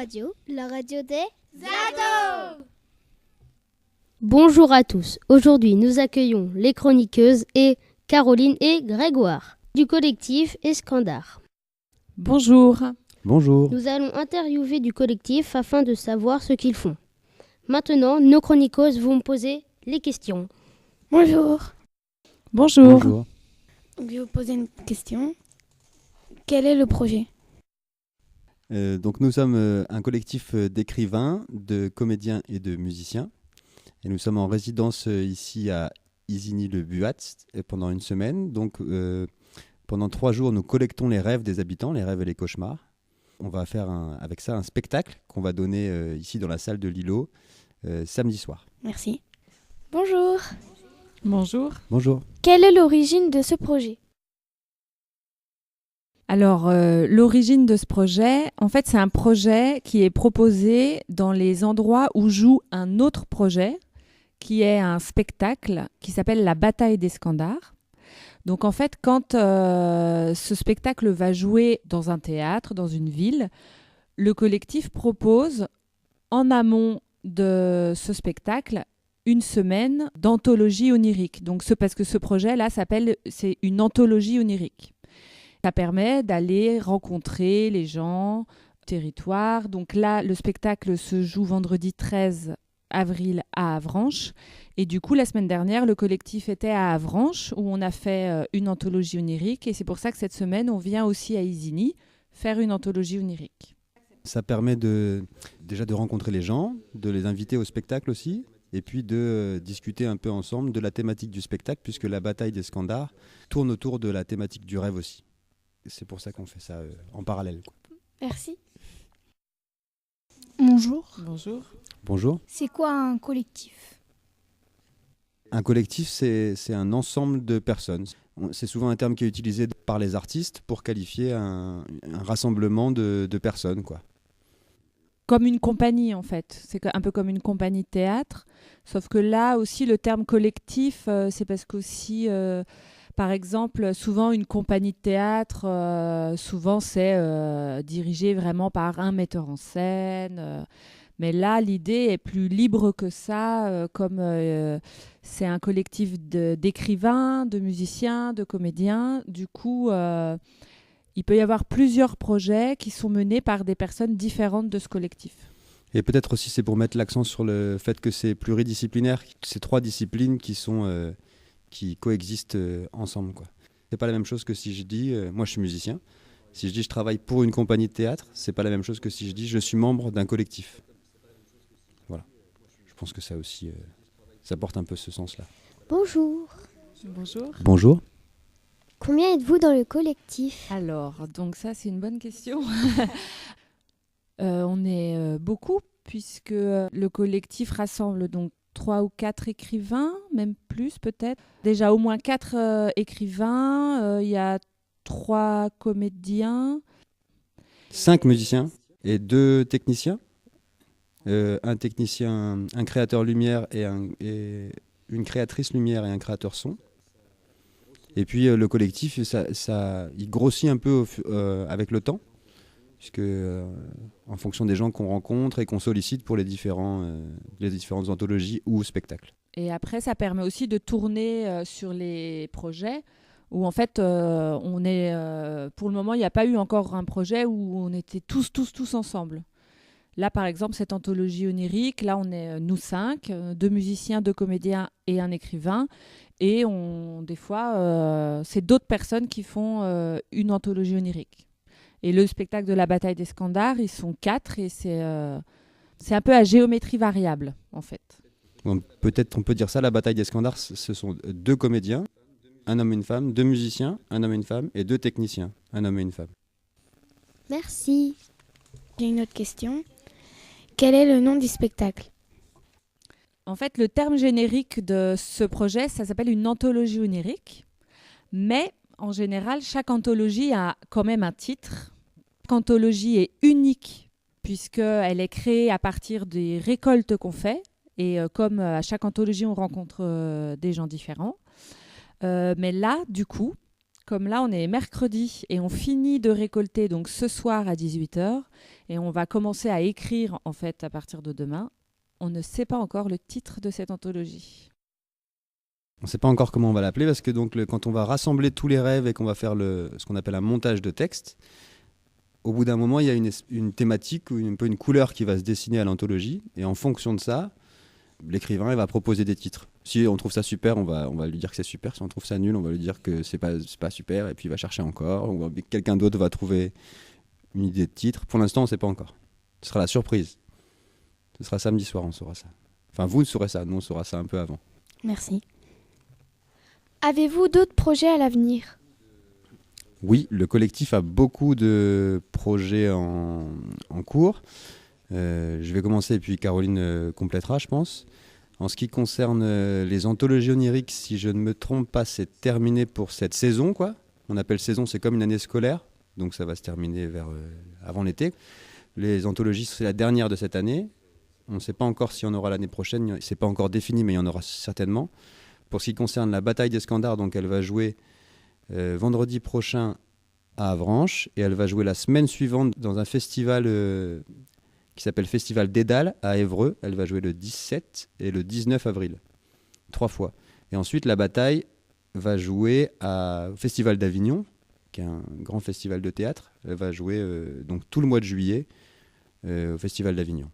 Radio, la radio des ados. Bonjour à tous. Aujourd'hui, nous accueillons les chroniqueuses et Caroline et Grégoire du collectif Escandar. Bonjour. Bonjour. Nous allons interviewer du collectif afin de savoir ce qu'ils font. Maintenant, nos chroniqueuses vont me poser les questions. Bonjour. Bonjour. Bonjour. Je vais vous poser une question. Quel est le projet ? Donc nous sommes un collectif d'écrivains, de comédiens et de musiciens. Et nous sommes en résidence ici à Isigny-le-Buat pendant une semaine. Donc pendant 3 jours, nous collectons les rêves des habitants, les rêves et les cauchemars. On va faire avec ça un spectacle qu'on va donner ici dans la salle de l'îlot samedi soir. Merci. Bonjour. Bonjour. Bonjour. Quelle est l'origine de ce projet ? Alors, l'origine de ce projet, en fait, c'est un projet qui est proposé dans les endroits où joue un autre projet, qui est un spectacle qui s'appelle La Bataille d'Escandar. Donc, en fait, quand ce spectacle va jouer dans un théâtre, dans une ville, le collectif propose, en amont de ce spectacle, une semaine d'anthologie onirique. Donc, parce que ce projet-là c'est une anthologie onirique. Ça permet d'aller rencontrer les gens, territoire. Donc là, le spectacle se joue vendredi 13 avril à Avranches. Et du coup, la semaine dernière, le collectif était à Avranches, où on a fait une anthologie onirique. Et c'est pour ça que cette semaine, on vient aussi à Isigny faire une anthologie onirique. Ça permet déjà de rencontrer les gens, de les inviter au spectacle aussi, et puis de discuter un peu ensemble de la thématique du spectacle, puisque la bataille d'Escandar tourne autour de la thématique du rêve aussi. C'est pour ça qu'on fait ça en parallèle. Merci. Bonjour. Bonjour. Bonjour. C'est quoi un collectif ? Un collectif, c'est un ensemble de personnes. C'est souvent un terme qui est utilisé par les artistes pour qualifier un rassemblement de personnes, quoi. Comme une compagnie, en fait. C'est un peu comme une compagnie de théâtre. Sauf que là aussi, le terme collectif, c'est parce qu'aussi... Par exemple, souvent une compagnie de théâtre, souvent c'est dirigé vraiment par un metteur en scène. Mais là, l'idée est plus libre que ça, comme c'est un collectif d'écrivains, de musiciens, de comédiens. Du coup, il peut y avoir plusieurs projets qui sont menés par des personnes différentes de ce collectif. Et peut-être aussi c'est pour mettre l'accent sur le fait que c'est pluridisciplinaire. C'est 3 disciplines qui coexistent ensemble, quoi. C'est pas la même chose que si je dis, moi je suis musicien, si je dis je travaille pour une compagnie de théâtre, c'est pas la même chose que si je dis je suis membre d'un collectif. Voilà. Je pense que ça aussi, ça porte un peu ce sens-là. Bonjour. Bonjour. Bonjour. Combien êtes-vous dans le collectif ? Alors, donc ça c'est une bonne question. On est beaucoup puisque le collectif rassemble donc 3 ou 4 écrivains, même plus peut-être. Déjà au moins 4 écrivains, il y a 3 comédiens. 5 musiciens et 2 techniciens. Un technicien, un créateur lumière et une créatrice lumière et un créateur son. Et puis le collectif, il grossit un peu avec le temps, puisque en fonction des gens qu'on rencontre et qu'on sollicite pour les différentes anthologies ou spectacles. Et après, ça permet aussi de tourner sur les projets où en fait, on est, pour le moment, il n'y a pas eu encore un projet où on était tous ensemble. Là, par exemple, cette anthologie onirique, là, on est nous 5, 2 musiciens, 2 comédiens et un écrivain. Et des fois, c'est d'autres personnes qui font une anthologie onirique. Et le spectacle de la bataille d'Escandar, ils sont 4 et c'est un peu à géométrie variable, en fait. Bon, peut-être on peut dire ça, la bataille d'Escandar, ce sont 2 comédiens, un homme et une femme, 2 musiciens, un homme et une femme, et 2 techniciens, un homme et une femme. Merci. J'ai une autre question. Quel est le nom du spectacle ? En fait, le terme générique de ce projet, ça s'appelle une anthologie onirique. Mais en général, chaque anthologie a quand même un titre. Chaque anthologie est unique puisqu'elle est créée à partir des récoltes qu'on fait. Et comme à chaque anthologie, on rencontre des gens différents. Mais là, du coup, Comme là, on est mercredi et on finit de récolter donc ce soir à 18h et on va commencer à écrire en fait à partir de demain. On ne sait pas encore le titre de cette anthologie. On ne sait pas encore comment on va l'appeler parce que donc, quand on va rassembler tous les rêves et qu'on va faire ce qu'on appelle un montage de texte, au bout d'un moment, il y a une thématique ou un peu une couleur qui va se dessiner à l'anthologie. Et en fonction de ça, l'écrivain il va proposer des titres. Si on trouve ça super, on va lui dire que c'est super. Si on trouve ça nul, on va lui dire que c'est pas super. Et puis il va chercher encore. Ou quelqu'un d'autre va trouver une idée de titre. Pour l'instant, on ne sait pas encore. Ce sera la surprise. Ce sera samedi soir, on saura ça. Enfin, vous saurez ça. Nous, on saura ça un peu avant. Merci. Avez-vous d'autres projets à l'avenir? Oui, le collectif a beaucoup de projets en cours. Je vais commencer et puis Caroline complétera, je pense. En ce qui concerne les anthologies oniriques, si je ne me trompe pas, c'est terminé pour cette saison, quoi. On appelle saison, c'est comme une année scolaire, donc ça va se terminer avant l'été. Les anthologies, c'est la dernière de cette année. On ne sait pas encore si on aura l'année prochaine, c'est pas encore défini, mais il y en aura certainement. Pour ce qui concerne la bataille des Scandards, donc elle va jouer vendredi prochain à Avranches et elle va jouer la semaine suivante dans un festival qui s'appelle Festival d'Édal à Évreux. Elle va jouer le 17 et le 19 avril, 3 fois. Et ensuite la bataille va jouer au Festival d'Avignon, qui est un grand festival de théâtre. Elle va jouer donc tout le mois de juillet au Festival d'Avignon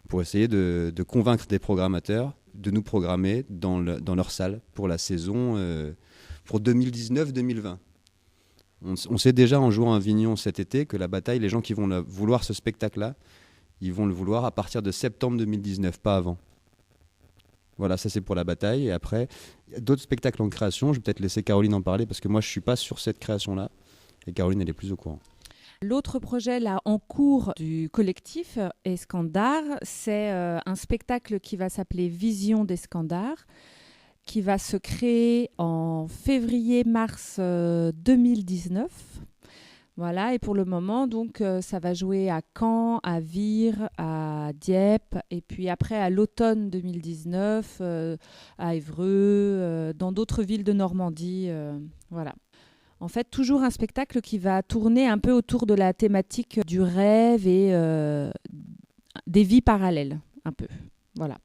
pour essayer de convaincre des programmateurs de nous programmer dans leur salle pour la saison pour 2019-2020. On sait déjà en jouant à Avignon cet été que la bataille, les gens qui vont vouloir ce spectacle-là, ils vont le vouloir à partir de septembre 2019, pas avant. Voilà, ça c'est pour la bataille. Et après, il y a d'autres spectacles en création. Je vais peut-être laisser Caroline en parler parce que moi je ne suis pas sur cette création-là. Et Caroline, elle est plus au courant. L'autre projet là en cours du collectif Escandards, c'est un spectacle qui va s'appeler Vision d'Escandards, qui va se créer en février-mars 2019. Voilà, et pour le moment, donc, ça va jouer à Caen, à Vire, à Dieppe, et puis après à l'automne 2019, à Évreux, dans d'autres villes de Normandie. Voilà. En fait, toujours un spectacle qui va tourner un peu autour de la thématique du rêve et des vies parallèles, un peu. Voilà.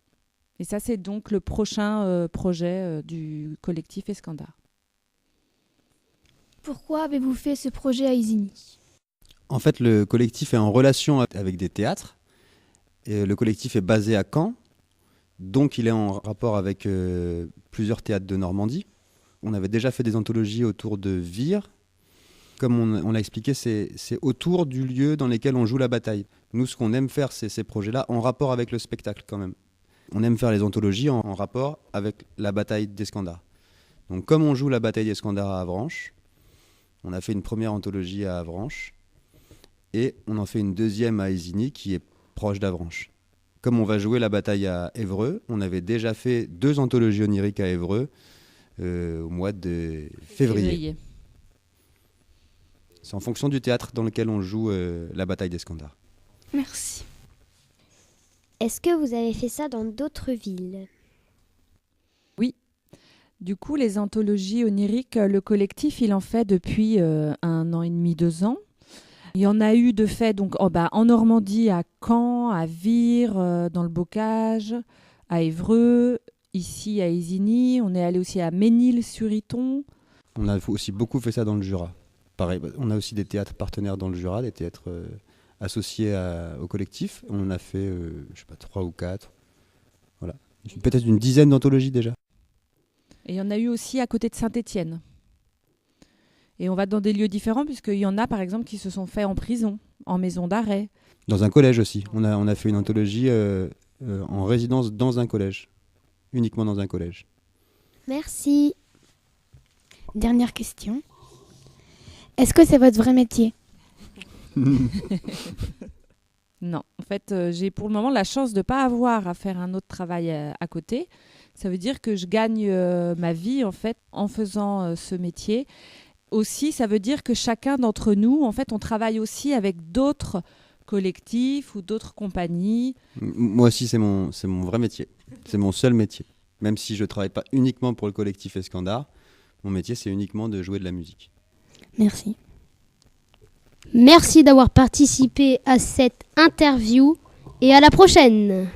Et ça, c'est donc le prochain projet du collectif Escandards. Pourquoi avez-vous fait ce projet à Isigny? En fait, le collectif est en relation avec des théâtres. Et le collectif est basé à Caen. Donc, il est en rapport avec plusieurs théâtres de Normandie. On avait déjà fait des anthologies autour de Vire. Comme on l'a expliqué, c'est autour du lieu dans lequel on joue la bataille. Nous, ce qu'on aime faire, c'est ces projets-là en rapport avec le spectacle quand même. On aime faire les anthologies en rapport avec la bataille d'Escandards. Donc comme on joue la bataille d'Escandards à Avranches, on a fait une première anthologie à Avranches et on en fait une deuxième à Isigny qui est proche d'Avranches. Comme on va jouer la bataille à Évreux, on avait déjà fait 2 anthologies oniriques à Évreux au mois de février. C'est en fonction du théâtre dans lequel on joue la bataille d'Escandards. Merci. Est-ce que vous avez fait ça dans d'autres villes? Oui. Du coup, les anthologies oniriques, le collectif, il en fait depuis 1 an et demi, 2 ans. Il y en a eu de fait donc, en Normandie, à Caen, à Vire, dans le Bocage, à Évreux, ici à Isigny. On est allé aussi à Ménil-sur-Iton. On a aussi beaucoup fait ça dans le Jura. Pareil, on a aussi des théâtres partenaires dans le Jura, des théâtres associés au collectif. On en a fait, 3 ou 4. Voilà. Peut-être une dizaine d'anthologies déjà. Et il y en a eu aussi à côté de Saint-Étienne. Et on va dans des lieux différents, puisqu'il y en a, par exemple, qui se sont faits en prison, en maison d'arrêt. Dans un collège aussi. On a fait une anthologie en résidence dans un collège. Uniquement dans un collège. Merci. Dernière question. Est-ce que c'est votre vrai métier? Non, en fait, j'ai pour le moment la chance de ne pas avoir à faire un autre travail à côté. Ça veut dire que je gagne ma vie, en fait, en faisant ce métier. Aussi, ça veut dire que chacun d'entre nous, en fait, on travaille aussi avec d'autres collectifs ou d'autres compagnies. Moi aussi, c'est mon vrai métier. C'est mon seul métier. Même si je ne travaille pas uniquement pour le collectif Escandards, Mon métier, c'est uniquement de jouer de la musique. Merci. Merci d'avoir participé à cette interview et à la prochaine.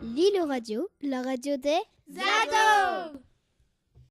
L'île radio, la radio des ados.